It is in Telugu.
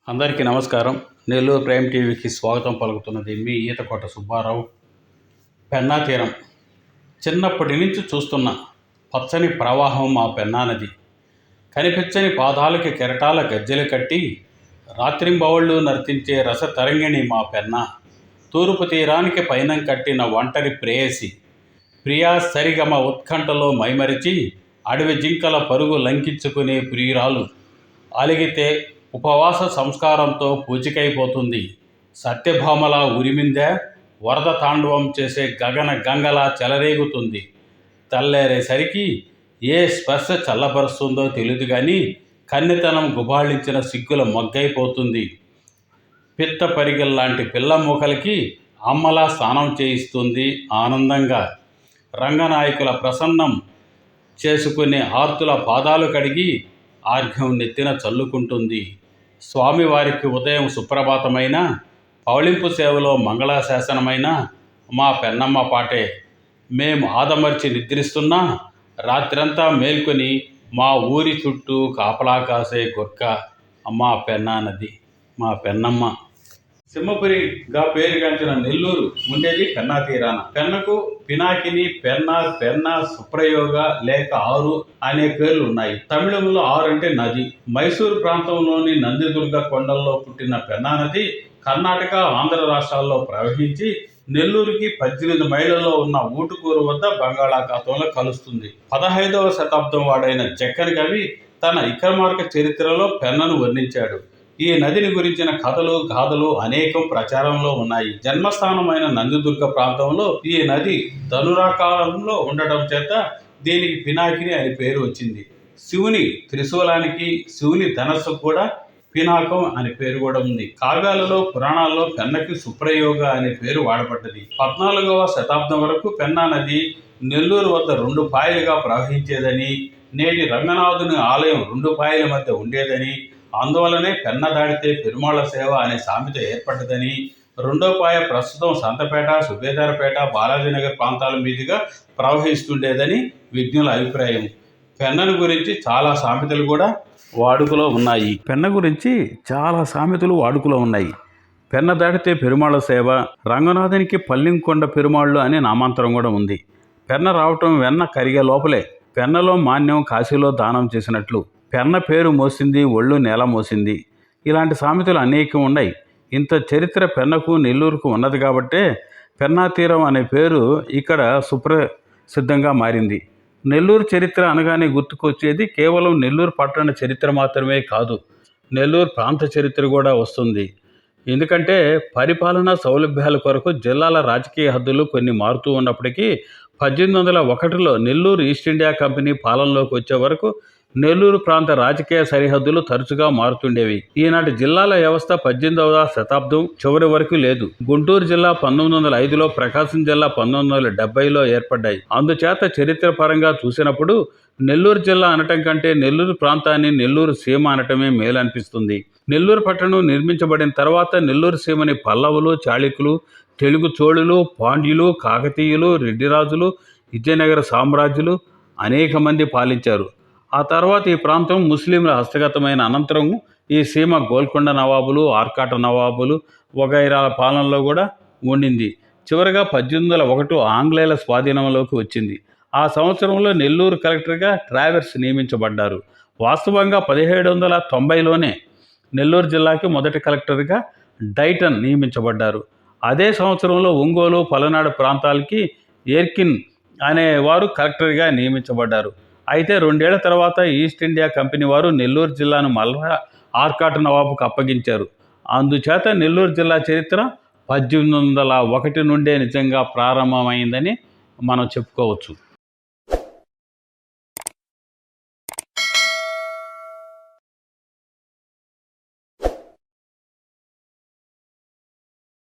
అందరికీ నమస్కారం. నెల్లూరు ప్రైమ్ టీవీకి స్వాగతం పలుకుతున్నది మీ ఈతకోట సుబ్బారావు. పెన్నా తీరం చిన్నప్పటి నుంచి చూస్తున్న పచ్చని ప్రవాహం మా పెన్నా నది. కనిపించని పాదాలకి కెరటాల గజ్జెలు కట్టి రాత్రింబవళ్ళు నర్తించే రస తరంగిణి మా పెన్నా. తూర్పు తీరానికి పైనం కట్టిన ఒంటరి ప్రేయసి ప్రియా సరిగమ ఉత్కంఠలో మైమరిచి అడవి జింకల పరుగు లంకించుకునే ప్రియురాలు. అలిగితే ఉపవాస సంస్కారంతో పూచికైపోతుంది. సత్యభామలా ఉరిమిందే వరద తాండవం చేసే గగన గంగలా చెలరేగుతుంది. తెల్లేరేసరికి ఏ స్పర్శ చల్లపరుస్తుందో తెలియదు కానీ కన్నెతనం గుబాళించిన సిగ్గుల మొగ్గైపోతుంది. పిత్త పరిగెల్లాంటి పిల్ల మూకలకి అమ్మలా స్నానం చేయిస్తుంది ఆనందంగా. రంగనాయకుల ప్రసన్నం చేసుకునే ఆర్తుల పాదాలు కడిగి ఆర్ఘ్యం నెత్తిన చల్లుకుంటుంది. స్వామివారికి ఉదయం సుప్రభాతమైన పౌళింపు సేవలో మంగళాశాసనమైన మా పెన్నమ్మ పాటే. మేము ఆదమర్చి నిద్రిస్తున్నా రాత్రంతా మేల్కొని మా ఊరి చుట్టూ కాపలా కాసే గుర్క మా పెన్నా నది, మా పెన్నమ్మ. సింహపురిగా పేరుగాంచిన నెల్లూరు ఉండేది పెన్నా తీరాన. పెన్నకు పినాకిని, పెన్నార్, పెన్నా, సుప్రయోగ లేక ఆరు అనే పేర్లు ఉన్నాయి. తమిళంలో ఆరు అంటే నది. మైసూరు ప్రాంతంలోని నందిదుర్గ కొండల్లో పుట్టిన పెన్నా నది కర్ణాటక, ఆంధ్ర రాష్ట్రాల్లో ప్రవహించి నెల్లూరుకి 18 మైళ్ళలో ఉన్న ఊటుకూరు వద్ద బంగాళాఖాతంలో కలుస్తుంది. 15వ శతాబ్దం వాడైన జక్కని కవి తన విక్రమార్క చరిత్రలో పెన్నను వర్ణించాడు. ఈ నదిని గురించిన కథలు, గాథలు అనేకం ప్రచారంలో ఉన్నాయి. జన్మస్థానమైన నందిదుర్గ ప్రాంతంలో ఈ నది ధనురాకారంలో ఉండటం చేత దీనికి పినాకిని అని పేరు వచ్చింది. శివుని త్రిశూలానికి, శివుని ధనస్సు కూడా పినాకం అనే పేరు కూడా ఉంది. కావ్యాలలో, పురాణాల్లో పెన్నకి సుప్రయోగ అనే పేరు వాడబడ్డది. 14వ శతాబ్దం వరకు పెన్నా నది నెల్లూరు వద్ద 2 పాయలుగా ప్రవహించేదని, నేటి రంగనాథుని ఆలయం 2 పాయల మధ్య ఉండేదని, అందువలనే పెన్న దాడితే పెరుమాళ సేవ అనే సామెత ఏర్పడ్డదని, 2వ పాయ ప్రస్తుతం సంతపేట, సుబేదారపేట, బాలాజీనగర్ ప్రాంతాల మీదుగా ప్రవహిస్తుండేదని విజ్ఞుల అభిప్రాయం. పెన్నను గురించి చాలా సామెతలు కూడా వాడుకలో ఉన్నాయి. పెన్న దాటితే పెరుమాళ సేవ, రంగనాథునికి పల్లింకొండ పెరుమాళ్ళు అనే నామాంతరం కూడా ఉంది. పెన్న రావటం వెన్న కరిగే లోపలే. పెన్నలో మాన్యం కాశీలో దానం చేసినట్లు. పెన్న పేరు మోసింది, ఒళ్ళు నేల మోసింది. ఇలాంటి సామెతలు అనేకం ఉన్నాయి. ఇంత చరిత్ర పెన్నకు, నెల్లూరుకు ఉన్నది కాబట్టే పెన్నా తీరం అనే పేరు ఇక్కడ సుప్రసిద్ధంగా మారింది. నెల్లూరు చరిత్ర అనగానే గుర్తుకొచ్చేది కేవలం నెల్లూరు పట్టణ చరిత్ర మాత్రమే కాదు, నెల్లూరు ప్రాంత చరిత్ర కూడా వస్తుంది. ఎందుకంటే పరిపాలనా సౌలభ్యాల కొరకు జిల్లాల రాజకీయ హద్దులు కొన్ని మారుతూ ఉన్నప్పటికీ 1801లో నెల్లూరు ఈస్ట్ ఇండియా కంపెనీ పాలనలోకి వచ్చే వరకు నెల్లూరు ప్రాంత రాజకీయ సరిహద్దులు తరచుగా మారుతుండేవి. ఈనాటి జిల్లాల వ్యవస్థ 18వ శతాబ్దం చివరి వరకు లేదు. గుంటూరు జిల్లా 1905లో, ప్రకాశం జిల్లా 1970లో ఏర్పడ్డాయి. అందుచేత చరిత్ర పరంగా చూసినప్పుడు నెల్లూరు జిల్లా అనటం కంటే నెల్లూరు ప్రాంతాన్ని నెల్లూరు సీమ అనటమే మేలనిపిస్తుంది. నెల్లూరు పట్టణం నిర్మించబడిన తర్వాత నెల్లూరు సీమని పల్లవులు, చాళుక్యులు, తెలుగు చోళులు, పాండ్యులు, కాకతీయులు, రెడ్డిరాజులు, విజయనగర సామ్రాజ్యులు అనేక మంది పాలించారు. ఆ తర్వాత ఈ ప్రాంతం ముస్లింల హస్తగతమైన అనంతరం ఈ సీమ గోల్కొండ నవాబులు, ఆర్కాట నవాబులు వగైరాల పాలనలో కూడా ఉండింది. చివరగా 1801 ఆంగ్లేయుల స్వాధీనంలోకి వచ్చింది. ఆ సంవత్సరంలో నెల్లూరు కలెక్టర్గా ట్రావెర్స్ నియమించబడ్డారు. వాస్తవంగా 1790లోనే నెల్లూరు జిల్లాకి మొదటి కలెక్టర్గా డైటన్ నియమించబడ్డారు. అదే సంవత్సరంలో ఒంగోలు, పలనాడు ప్రాంతాలకి ఎర్కిన్ అనేవారు కలెక్టర్గా నియమించబడ్డారు. అయితే 2 ఏళ్ల తర్వాత ఈస్ట్ ఇండియా కంపెనీ వారు నెల్లూరు జిల్లాను మళ్ళా ఆర్కాట్ నవాబుకు అప్పగించారు. అందుచేత నెల్లూరు జిల్లా చరిత్ర 1801 నుండే నిజంగా ప్రారంభమైందని మనం చెప్పుకోవచ్చు.